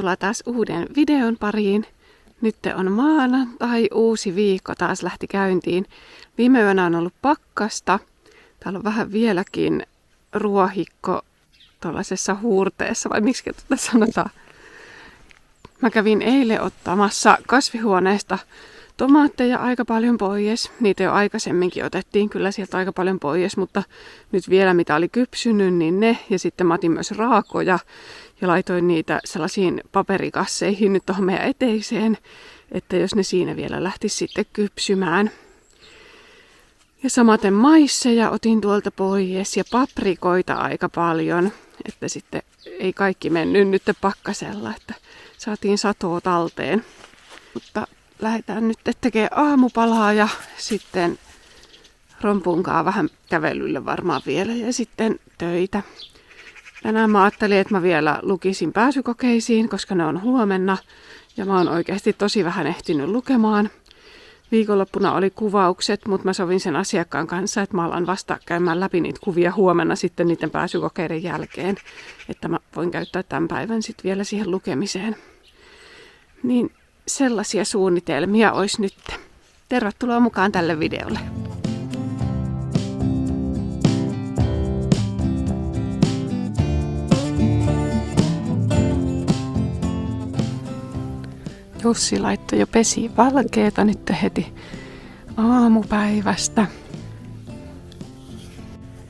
Tervetuloa taas uuden videon pariin. Nyt on maanantai, uusi viikko taas lähti käyntiin. Viime yönä on ollut pakkasta. Täällä on vähän vieläkin ruohikko tuollaisessa huurteessa, vai miksi tätä sanotaan. Mä kävin eilen ottamassa kasvihuoneesta tomaatteja aika paljon pois. Niitä jo aikaisemminkin otettiin kyllä sieltä aika paljon pois, mutta nyt vielä mitä oli kypsynyt, niin ne. Ja sitten mä otin myös raakoja ja laitoin niitä sellaisiin paperikasseihin nyt tuohon meidän eteiseen, että jos ne siinä vielä lähtisi sitten kypsymään. Ja samaten maisseja otin tuolta pois ja paprikoita aika paljon, että sitten ei kaikki mennyt nyt pakkasella, että saatiin satoa talteen. Mutta lähdetään nyt tekemään aamupalaa ja sitten rompunkaan vähän kävelylle varmaan vielä ja sitten töitä. Tänään mä ajattelin, että mä vielä lukisin pääsykokeisiin, koska ne on huomenna ja mä oon oikeasti tosi vähän ehtinyt lukemaan. Viikonloppuna oli kuvaukset, mutta mä sovin sen asiakkaan kanssa, että mä alan vasta käymään läpi niitä kuvia huomenna sitten niiden pääsykokeiden jälkeen, että mä voin käyttää tämän päivän sitten vielä siihen lukemiseen. Niin sellaisia suunnitelmia olisi nyt. Tervetuloa mukaan tälle videolle. Jussi laittoi jo pesiin valkeeta nyt heti aamupäivästä.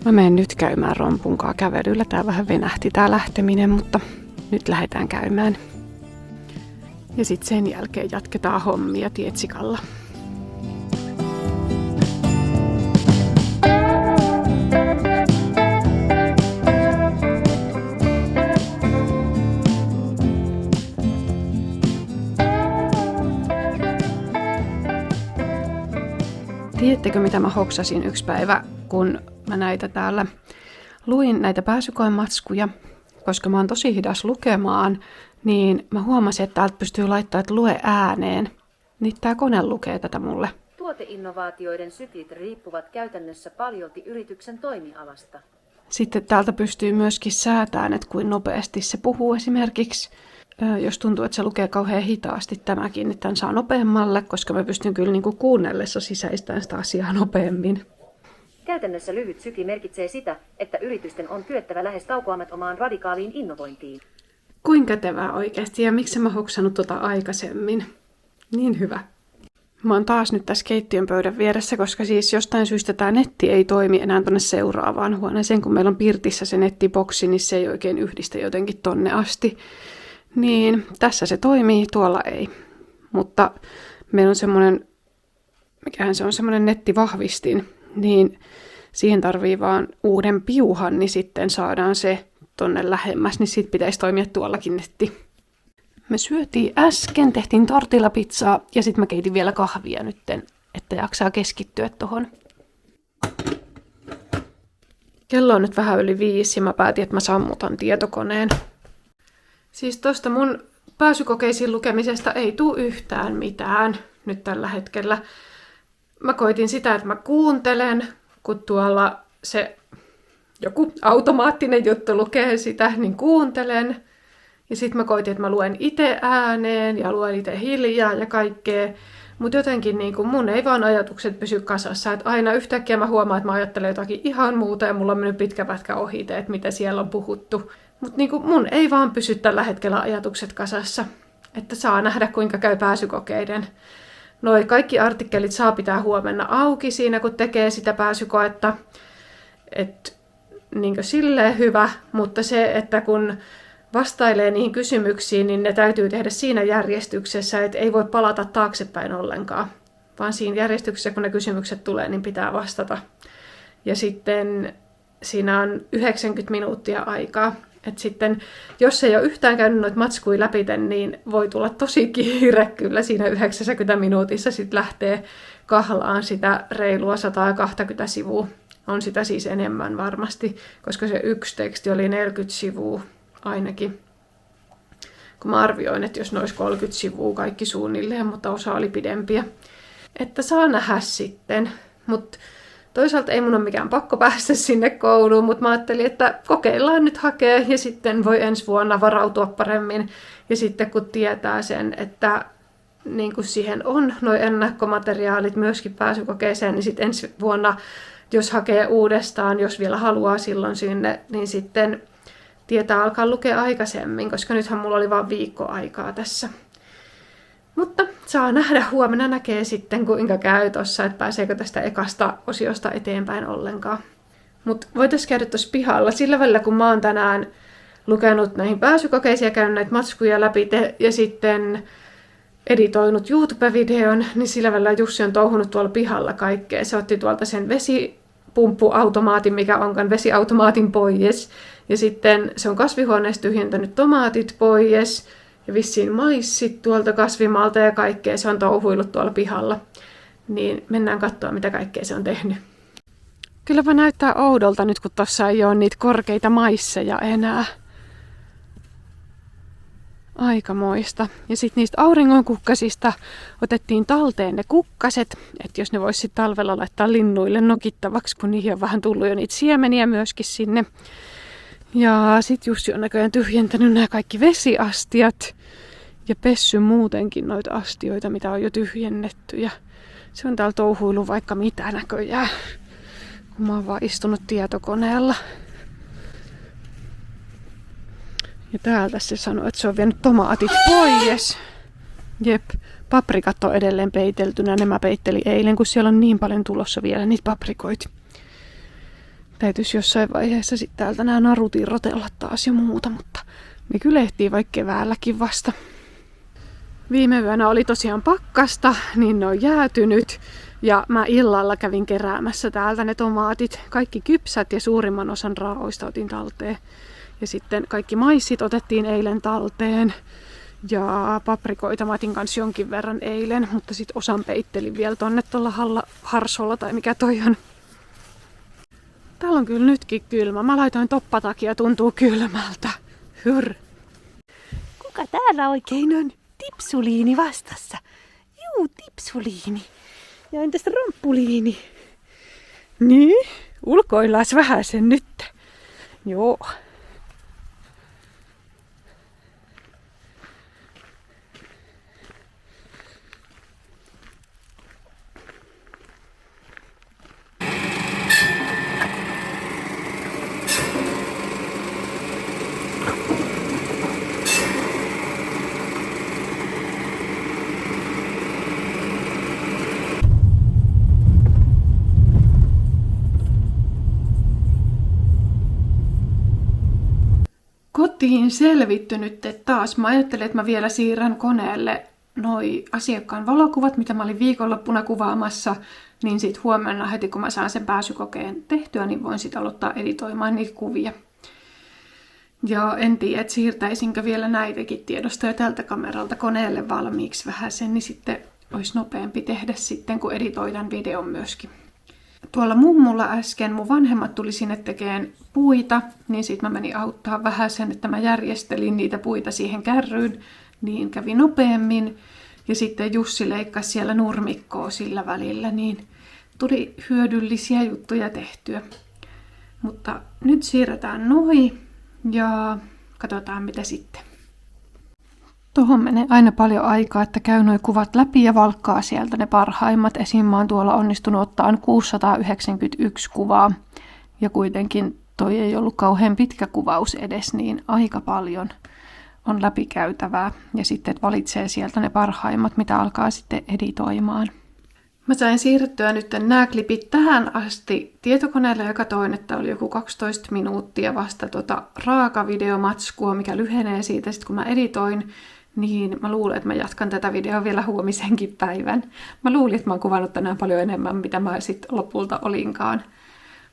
Mä menen nyt käymään rompunkaan kävelyllä. Tää vähän venähti tää lähteminen, mutta nyt lähdetään käymään. Ja sitten sen jälkeen jatketaan hommia Tietsikalla. Tiedättekö mitä mä hoksasin yksi päivä, kun mä luin näitä pääsykoematskuja, koska mä oon tosi hidas lukemaan, niin mä huomasin, että täältä pystyy laittamaan, että lue ääneen. Niin tää kone lukee tätä mulle. Tuoteinnovaatioiden syklit riippuvat käytännössä paljolti yrityksen toimialasta. Sitten täältä pystyy myöskin säätämään, että kuin nopeasti se puhuu esimerkiksi. Jos tuntuu, että se lukee kauhean hitaasti tämäkin, niin tämän saa nopeammalle, koska mä pystyn kyllä niin kuin kuunnellessa sisäistämään sitä asiaa nopeammin. Käytännössä lyhyt sykli merkitsee sitä, että yritysten on kyettävä lähes taukoamattomaan radikaaliin innovointiin. Kuinka kätevää oikeasti ja miksi mä hoksannut tota aikaisemmin? Niin hyvä. Mä oon taas nyt tässä keittiön pöydän vieressä, koska siis jostain syystä tää netti ei toimi enää tonne seuraavaan huoneeseen. Kun meillä on pirtissä se nettiboksi, niin se ei oikein yhdistä jotenkin tonne asti. Niin, tässä se toimii, tuolla ei. Mutta meillä on semmoinen nettivahvistin, niin siihen tarvii vaan uuden piuhan, niin sitten saadaan se tonne lähemmäs, niin sit pitäisi toimia tuollakin netti. Me syötiin äsken, tehtiin tortillapizzaa ja sitten mä keitin vielä kahvia nytten, että jaksaa keskittyä tohon. Kello on nyt vähän yli 5 ja mä päätin, että mä sammutan tietokoneen. Siis tosta mun pääsykokeisiin lukemisesta ei tule yhtään mitään nyt tällä hetkellä. Mä koitin sitä, että mä kuuntelen, kun tuolla se joku automaattinen juttu lukee sitä, niin kuuntelen. Ja sitten mä koitin, että mä luen itse ääneen ja luen itse hiljaa ja kaikkea. Mutta jotenkin niin kun mun ei vaan ajatukset pysy kasassa. Että aina yhtäkkiä mä huomaan, että mä ajattelen jotakin ihan muuta ja mulla on mennyt pitkä pätkä ohi, että mitä siellä on puhuttu. Mutta niin mun ei vaan pysy tällä hetkellä ajatukset kasassa. Että saa nähdä, kuinka käy pääsykokeiden. Noi kaikki artikkelit saa pitää huomenna auki siinä, kun tekee sitä pääsykoetta. Että niin silleen hyvä, mutta se, että kun vastailee niihin kysymyksiin, niin ne täytyy tehdä siinä järjestyksessä, että ei voi palata taaksepäin ollenkaan. Vaan siinä järjestyksessä, kun ne kysymykset tulee, niin pitää vastata. Ja sitten siinä on 90 minuuttia aikaa. Et sitten, jos ei ole yhtään käynyt noita matskuja läpi, niin voi tulla tosi kiire kyllä siinä 90 minuutissa. Sitten lähtee kahlaan sitä reilua 120 sivua. On sitä siis enemmän varmasti, koska se yksi teksti oli 40 sivua ainakin. Kun mä arvioin, että jos ne olisi 30 sivua kaikki suunnilleen, mutta osa oli pidempiä. Että saa nähdä sitten. Mutta Toisaalta ei mun ole mikään pakko päästä sinne kouluun, mutta mä ajattelin, että kokeillaan nyt hakea ja sitten voi ensi vuonna varautua paremmin. Ja sitten kun tietää sen, että niin kuin siihen on nuo ennakkomateriaalit myöskin pääsykokeeseen, niin sitten ensi vuonna, jos hakee uudestaan, jos vielä haluaa silloin sinne, niin sitten tietää alkaa lukea aikaisemmin, koska nythän mulla oli vain viikko aikaa tässä. Mutta saa nähdä, huomenna näkee sitten kuinka käy tossa, että pääseekö tästä ekasta osiosta eteenpäin ollenkaan. Mutta voitaisiin käydä tuossa pihalla sillä välillä, kun mä oon tänään lukenut näihin pääsykokeisiin ja käynyt näitä matskuja läpi ja sitten editoinut YouTube-videon, niin sillä välillä Jussi on touhunut tuolla pihalla kaikkea. Se otti tuolta sen vesipumppuautomaatin, mikä onkaan vesiautomaatin pois. Ja sitten se on kasvihuoneessa tyhjentänyt tomaatit pois. Ja vissiin maissit tuolta kasvimaalta ja kaikkea. Se on touhuillut tuolla pihalla. Niin mennään katsoa, mitä kaikkea se on tehnyt. Kylläpä näyttää oudolta nyt, kun tossa ei ole niitä korkeita maisseja enää. Aikamoista. Ja sitten niistä auringonkukkasista otettiin talteen ne kukkaset, että jos ne vois sit talvella laittaa linnuille nokittavaksi, kun niihin on vähän tullut jo niitä siemeniä myöskin sinne. Ja sitten Jussi on näköjään tyhjentänyt nämä kaikki vesiastiat ja pessy muutenkin noita astioita, mitä on jo tyhjennetty. Ja se on täällä touhuillut vaikka mitä näköjään, kun mä oon vaan istunut tietokoneella. Ja täältä se sanoi, että se on vienyt tomaatit pois. Jep, paprikat on edelleen peiteltynä. Ne mä peittelin eilen, kun siellä on niin paljon tulossa vielä niitä paprikoita. Täytyisi jossain vaiheessa sitten täältä nämä narut irrotella taas ja muuta, mutta me kyllä ehtii vaikka keväälläkin vasta. Viime yönä oli tosiaan pakkasta, niin ne on jäätynyt. Ja mä illalla kävin keräämässä täältä ne tomaatit. Kaikki kypsät ja suurimman osan raaoista otin talteen. Ja sitten kaikki maissit otettiin eilen talteen. Ja paprikoita mä otin kanssa jonkin verran eilen, mutta sitten osan peittelin vielä tonne tuolla harsolla tai mikä toi on. Täällä on kyllä nytkin kylmä. Mä laitoin toppatakia, tuntuu kylmältä. Hyr. Kuka täällä oikein on? Tipsuliini vastassa. Juu, tipsuliini. Ja entäs ramppuliini? Niin, ulkoillaan vähän sen nyt. Joo. Kotiin selvitty nyt taas. Mä ajattelin, että mä vielä siirrän koneelle noi asiakkaan valokuvat, mitä mä olin viikonloppuna kuvaamassa. Niin sit huomenna heti, kun mä saan sen pääsykokeen tehtyä, niin voin sit aloittaa editoimaan niitä kuvia. Ja en tiedä, että siirtäisinkö vielä näitäkin tiedostoja tältä kameralta koneelle valmiiksi vähän sen, niin sitten olisi nopeampi tehdä sitten, kun editoidaan videon myöskin. Tuolla mummulla äsken mun vanhemmat tuli sinne tekemään puita, niin sit mä menin auttaa vähän sen, että mä järjestelin niitä puita siihen kärryyn, niin kävi nopeammin. Ja sitten Jussi leikkasi siellä nurmikkoa sillä välillä, niin tuli hyödyllisiä juttuja tehtyä. Mutta nyt siirretään noi ja katsotaan mitä sitten. Tuohon menee aina paljon aikaa, että käy nuo kuvat läpi ja valkkaa sieltä ne parhaimmat. Esim. Mä oon tuolla onnistunut ottaan 691 kuvaa. Ja kuitenkin toi ei ollut kauhean pitkä kuvaus edes, niin aika paljon on läpikäytävää. Ja sitten valitsee sieltä ne parhaimmat, mitä alkaa sitten editoimaan. Mä sain siirrettyä nyt nämä klipit tähän asti tietokoneelle ja katsoin, että oli joku 12 minuuttia vasta raakavideomatskua, mikä lyhenee siitä sitten kun mä editoin. Niin mä luulen, että mä jatkan tätä videoa vielä huomisenkin päivän. Mä luulin, että mä oon kuvannut tänään paljon enemmän, mitä mä sitten lopulta olinkaan.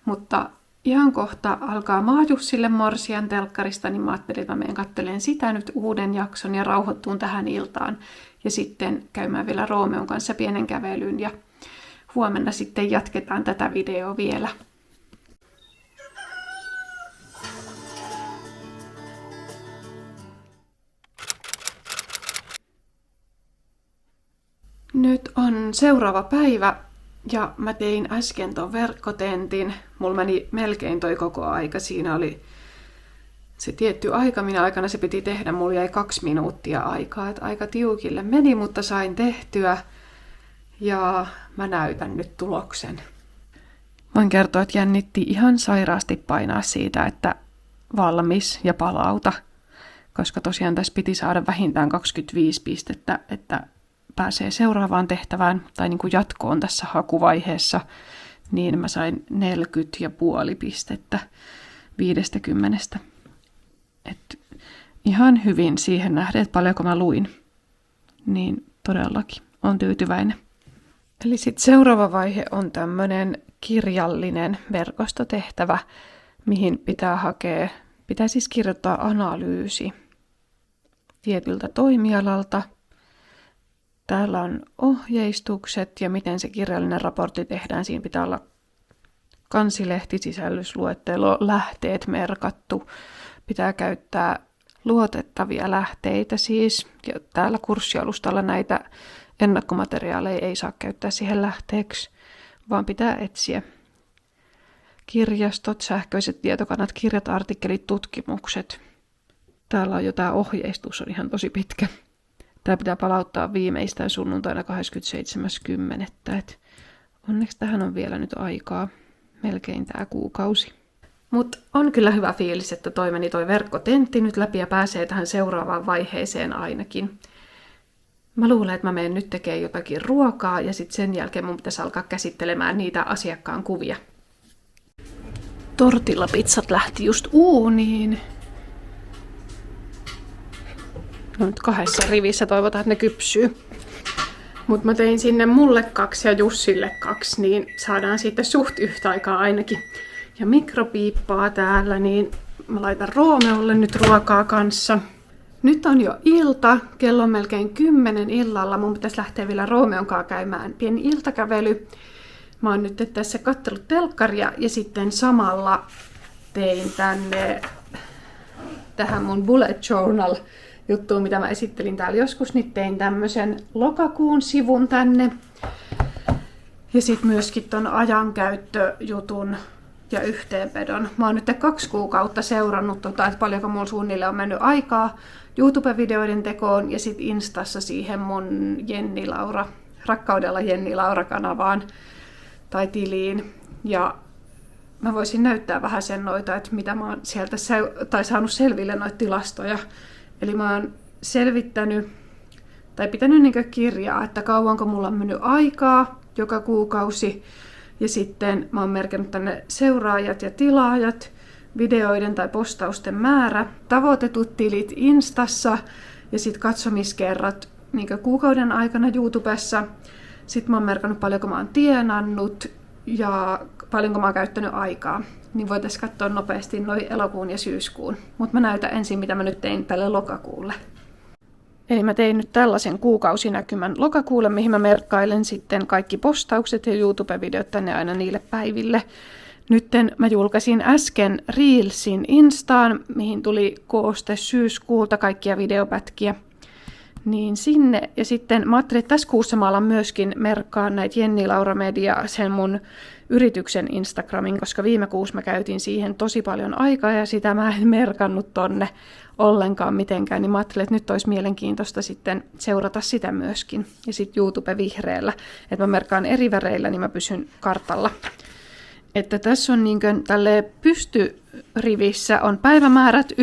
Mutta ihan kohta alkaa Maajussille Morsian telkkarista, niin mä ajattelin, että mä menen katselemaan sitä nyt uuden jakson ja rauhoittuun tähän iltaan. Ja sitten käymään vielä Roomeon kanssa pienen kävelyn ja huomenna sitten jatketaan tätä videoa vielä. Nyt on seuraava päivä Ja mä tein äsken ton verkkotentin. Mulla meni melkein toi koko aika. Siinä oli se tietty aika, minä aikana se piti tehdä. Mulla jäi 2 minuuttia aikaa. Et aika tiukille meni, mutta sain tehtyä. Ja mä näytän nyt tuloksen. Voin kertoa, että jännitti ihan sairaasti painaa siitä, että valmis ja palauta. Koska tosiaan tässä piti saada vähintään 25 pistettä, että pääsee seuraavaan tehtävään tai niin kuin jatkoon tässä hakuvaiheessa, niin mä sain 40,5 pistettä 50. Et ihan hyvin siihen nähden, että paljonko mä luin, niin todellakin on tyytyväinen. Eli sitten seuraava vaihe on tämmöinen kirjallinen verkostotehtävä, mihin pitää siis kirjoittaa analyysi tietyltä toimialalta. Täällä on ohjeistukset ja miten se kirjallinen raportti tehdään. Siinä pitää olla kansilehti, sisällysluettelo, lähteet merkattu. Pitää käyttää luotettavia lähteitä siis. Ja täällä kurssialustalla näitä ennakkomateriaaleja ei saa käyttää siihen lähteeksi, vaan pitää etsiä. Kirjastot, sähköiset tietokannat, kirjat, artikkelit, tutkimukset. Täällä on jo tämä ohjeistus, on ihan tosi pitkä. Tämä pitää palauttaa viimeistään sunnuntaina 27.10. Onneksi tähän on vielä nyt aikaa. Melkein tämä kuukausi. Mutta on kyllä hyvä fiilis, että meni toi verkkotentti nyt läpi ja pääsee tähän seuraavaan vaiheeseen ainakin. Mä luulen, että mä menen nyt tekemään jotakin ruokaa ja sitten sen jälkeen mun pitäisi alkaa käsittelemään niitä asiakkaan kuvia. Tortillapizzat lähti just uuniin. No nyt 2 rivissä, toivotaan, että ne kypsyy. Mutta mä tein sinne mulle 2 ja Jussille 2, niin saadaan sitten suht yhtä aikaa ainakin. Ja mikropiippaa täällä, niin mä laitan Roomeolle nyt ruokaa kanssa. Nyt on jo ilta, kello on melkein 10 illalla. Mun pitäisi lähteä vielä Roomeon kanssa käymään pieni iltakävely. Mä oon nyt tässä katsellut telkkaria ja sitten samalla tein tähän mun bullet journal juttuun, mitä mä esittelin täällä joskus, niin tein tämmöisen lokakuun sivun tänne. Ja sitten myöskin ton ajankäyttöjutun ja yhteenvedon. Mä oon nyt 2 kuukautta seurannut, että paljonko mulla suunnilleen on mennyt aikaa YouTube-videoiden tekoon ja sitten Instassa siihen mun rakkaudella Jenni Laura-kanavaan tai tiliin. Ja mä voisin näyttää vähän sen noita, että mitä mä oon sieltä saanut selville noita tilastoja. Eli mä oon selvittänyt tai pitänyt niin kirjaa, että kauanko mulla on mennyt aikaa joka kuukausi. Ja sitten mä oon merkannut tänne seuraajat ja tilaajat, videoiden tai postausten määrä, tavoitetut tilit Instassa ja sitten katsomiskerrat niin kuukauden aikana YouTubessa. Sitten mä oon merkannut paljonko mä oon tienannut ja paljonko mä oon käyttänyt aikaa. Niin voitaisiin katsoa nopeasti noin elokuun ja syyskuun. Mutta mä näytän ensin, mitä mä nyt tein tälle lokakuulle. Eli mä tein nyt tällaisen kuukausinäkymän lokakuulle, mihin mä merkkailen sitten kaikki postaukset ja YouTube-videot tänne aina niille päiville. Nytten mä julkaisin äsken Reelsin Instaan, mihin tuli kooste syyskuulta kaikkia videopätkiä. Niin sinne. Ja sitten mä ajattelin, että tässä kuussa mä alan myöskin merkkaa näitä Jenni Laura Media, sen mun yrityksen Instagramin, koska viime kuussa mä käytin siihen tosi paljon aikaa ja sitä mä en merkannut tonne ollenkaan mitenkään, niin mä ajattelin, että nyt olisi mielenkiintoista sitten seurata sitä myöskin. Ja sitten YouTube vihreällä, että mä merkkaan eri väreillä, niin mä pysyn kartalla. Että tässä on niin kuin tälleen pystyrivissä on päivämäärät 1-31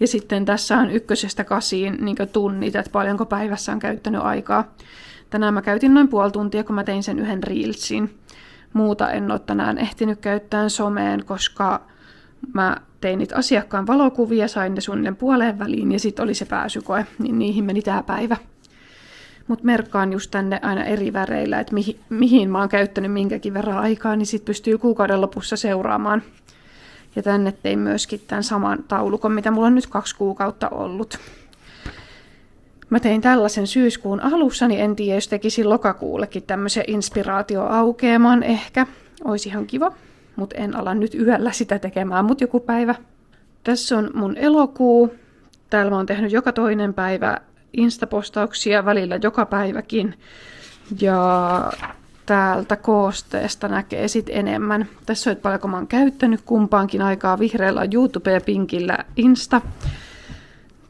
ja sitten tässä on 1-8 niin kuin tunnit, että paljonko päivässä on käyttänyt aikaa. Tänään mä käytin noin puoli tuntia, kun mä tein sen yhden reelsin. Muuta en ole tänään ehtinyt käyttää someen, koska mä tein niitä asiakkaan valokuvia, sain ne suunnilleen puoleen väliin ja sitten oli se pääsykoe, niin niihin meni tää päivä. Mutta merkkaan just tänne aina eri väreillä, että mihin mä oon käyttänyt minkäkin verran aikaa, niin sit pystyy kuukauden lopussa seuraamaan. Ja tänne tein myöskin tämän saman taulukon, mitä mulla on nyt 2 kuukautta ollut. Mä tein tällaisen syyskuun alussa, niin en tiedä, jos tekisin lokakuullekin tämmöisen inspiraatioaukeaman ehkä. Olisi ihan kiva, mutta en ala nyt yöllä sitä tekemään, mutta joku päivä. Tässä on mun elokuu. Täällä mä oon tehnyt joka toinen päivä Insta-postauksia, välillä joka päiväkin. Ja täältä koosteesta näkee sitten enemmän. Tässä on, että paljonko mä oon käyttänyt kumpaankin aikaa. Vihreällä on YouTube ja pinkillä Insta.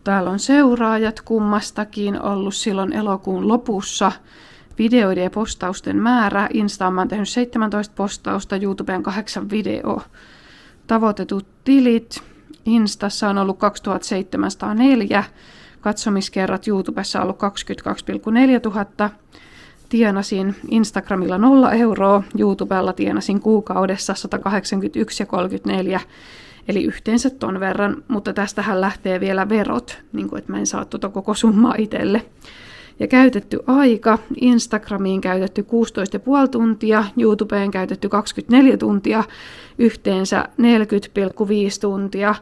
Täällä on seuraajat kummastakin ollut silloin elokuun lopussa. Videoiden ja postausten määrä. Instaan mä oon tehnyt 17 postausta, YouTubeen 8 videoa. Tavoitetut tilit. Instassa on ollut 2704. Katsomiskerrat YouTubessa on ollut 22,4 tuhatta. Tienasin Instagramilla 0 euroa, YouTubella tienasin kuukaudessa 181,34, eli yhteensä ton verran, mutta tästähän lähtee vielä verot, niin kuin, että mä en saa tuota koko summaa itselle. Ja käytetty aika, Instagramiin käytetty 16,5 tuntia, YouTubeen käytetty 24 tuntia, yhteensä 40,5 tuntia,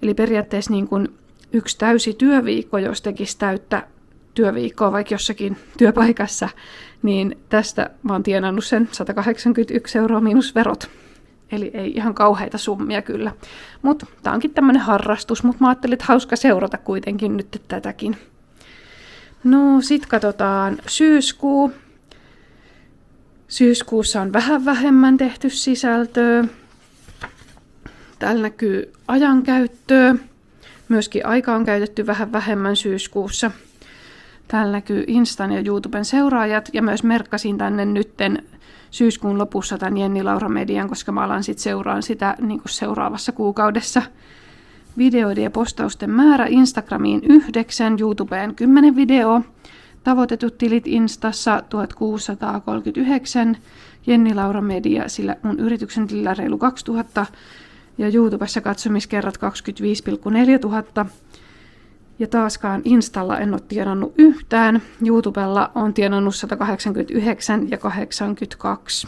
eli periaatteessa niin kuin yksi täysi työviikko, jos tekisi täyttä työviikkoa vaikka jossakin työpaikassa, niin tästä mä oon tienannut sen 181 euroa miinus verot. Eli ei ihan kauheita summia kyllä. Mutta tää onkin tämmönen harrastus, mutta mä ajattelin, että hauska seurata kuitenkin nyt tätäkin. No sit katsotaan syyskuu. Syyskuussa on vähän vähemmän tehty sisältöä. Täällä näkyy ajankäyttöä. Myöskin aika on käytetty vähän vähemmän syyskuussa. Täällä näkyy Instan ja YouTuben seuraajat ja myös merkkasin tänne nytten syyskuun lopussa tämän Jenni Laura Median, koska mä alan sitten seuraan sitä niin kuin seuraavassa kuukaudessa. Videoiden ja postausten määrä Instagramiin 9, YouTubeen 10 videoa. Tavoitetut tilit Instassa 1639, Jenni Laura Media, sillä mun yrityksen tilillä reilu 2000 ja YouTubessa katsomiskerrat 25,4 tuhatta. Ja taaskaan Installa en ole tienannut yhtään. YouTubella on tienannut 189 ja 82.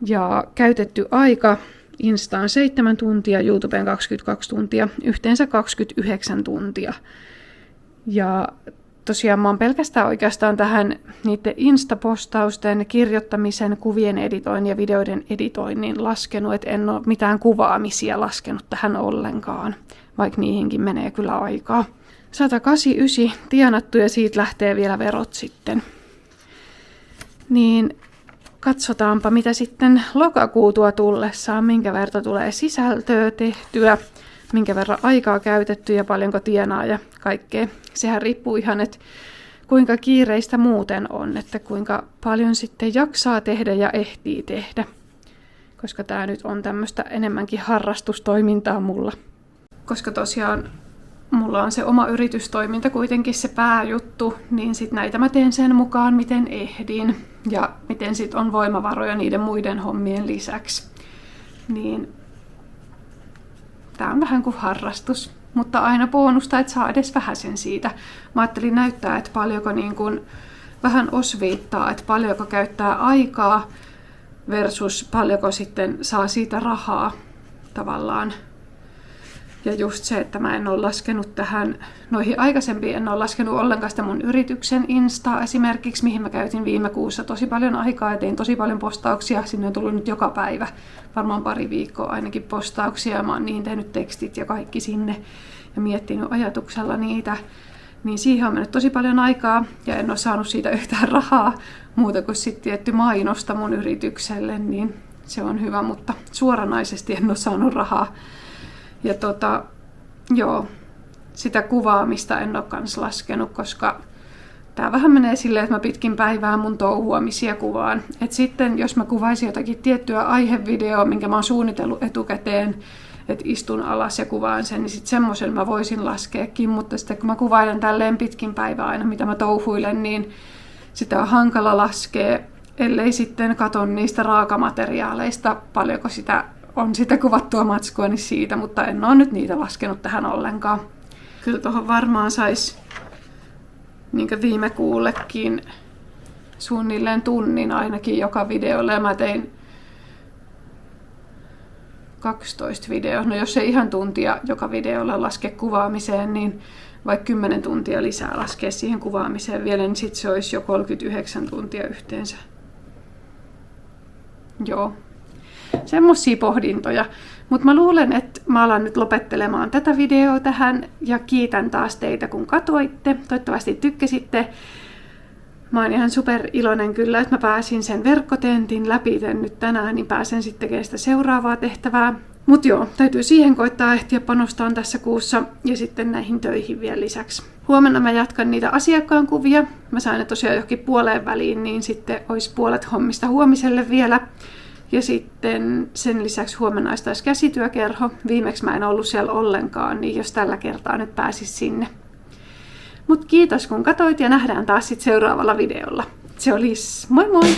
Ja käytetty aika Instaan 7 tuntia, YouTubeen 22 tuntia, yhteensä 29 tuntia. Ja tosiaan mä oon pelkästään oikeastaan tähän niiden Insta-postausten, kirjoittamisen, kuvien editoinnin ja videoiden editoinnin laskenut, että en ole mitään kuvaamisia laskenut tähän ollenkaan, vaikka niihinkin menee kyllä aikaa. 189 tienattu ja siitä lähtee vielä verot sitten. Niin katsotaanpa mitä sitten lokakuu tuo tullessaan, minkä verran tulee sisältöä tehtyä, minkä verran aikaa käytetty ja paljonko tienaa ja kaikkea. Sehän riippuu ihan, että kuinka kiireistä muuten on, että kuinka paljon sitten jaksaa tehdä ja ehtii tehdä. Koska tämä nyt on tämmöistä enemmänkin harrastustoimintaa mulla. Koska tosiaan mulla on se oma yritystoiminta kuitenkin se pääjuttu, niin sit näitä mä teen sen mukaan, miten ehdin ja miten sit on voimavaroja niiden muiden hommien lisäksi. Niin tää on vähän kuin harrastus, mutta aina bonusta, että saa edes vähäsen siitä. Mä ajattelin näyttää, että paljonko niin kun vähän osviittaa, että paljonko käyttää aikaa versus paljonko sitten saa siitä rahaa tavallaan. Ja just se, että mä en ole laskenut tähän, noihin aikaisempiin en ole laskenut ollenkaan sitä mun yrityksen Instaa esimerkiksi, mihin mä käytin viime kuussa tosi paljon aikaa ja tein tosi paljon postauksia. Sinne on tullut nyt joka päivä, varmaan pari viikkoa ainakin postauksia ja mä oon niin tehnyt tekstit ja kaikki sinne ja miettinyt ajatuksella niitä. Niin siihen on mennyt tosi paljon aikaa ja en ole saanut siitä yhtään rahaa muuta kuin sitten tietty mainosta mun yritykselle, niin se on hyvä, mutta suoranaisesti en ole saanut rahaa. Ja joo, sitä kuvaamista en ole kans laskenut, koska tää vähän menee silleen, että mä pitkin päivää mun touhuamisia kuvaan. Et sitten jos mä kuvaisin jotakin tiettyä aihevideoa, minkä mä oon suunnitellut etukäteen, että istun alas ja kuvaan sen, niin sitten semmoisen mä voisin laskeekin, mutta sitten kun mä kuvailen tälleen pitkin päivää aina, mitä mä touhuilen, niin sitä on hankala laskea, ellei sitten katon niistä raakamateriaaleista, paljonko on sitä kuvattua matskua niin siitä, mutta en ole nyt niitä laskenut tähän ollenkaan. Kyllä tuohon varmaan saisi niin kuin viime kuullekin suunnilleen tunnin ainakin joka videolle. Ja mä tein 12 videoa. No jos ei ihan tuntia joka videolla laske kuvaamiseen, niin vaikka 10 tuntia lisää laskee siihen kuvaamiseen vielä, niin sitten se olisi jo 39 tuntia yhteensä. Joo. Semmoisia pohdintoja. Mutta mä luulen, että mä alan nyt lopettelemaan tätä videoa tähän ja kiitän taas teitä, kun katoitte. Toivottavasti tykkäsitte. Mä oon ihan super iloinen kyllä, että mä pääsin sen verkkotentin läpi nyt tänään, niin pääsen sitten tekemään sitä seuraavaa tehtävää. Mut joo, täytyy siihen koittaa ehtiä panostaa tässä kuussa ja sitten näihin töihin vielä lisäksi. Huomenna mä jatkan niitä asiakkaan kuvia. Mä sain ne tosiaan johonkin puoleen väliin, niin sitten olisi puolet hommista huomiselle vielä. Ja sitten sen lisäksi huomenna olisi taas käsityökerho. Viimeksi mä en ollut siellä ollenkaan, niin jos tällä kertaa nyt pääsis sinne. Mut kiitos kun katsoit ja nähdään taas sit seuraavalla videolla. Se olisi moi moi!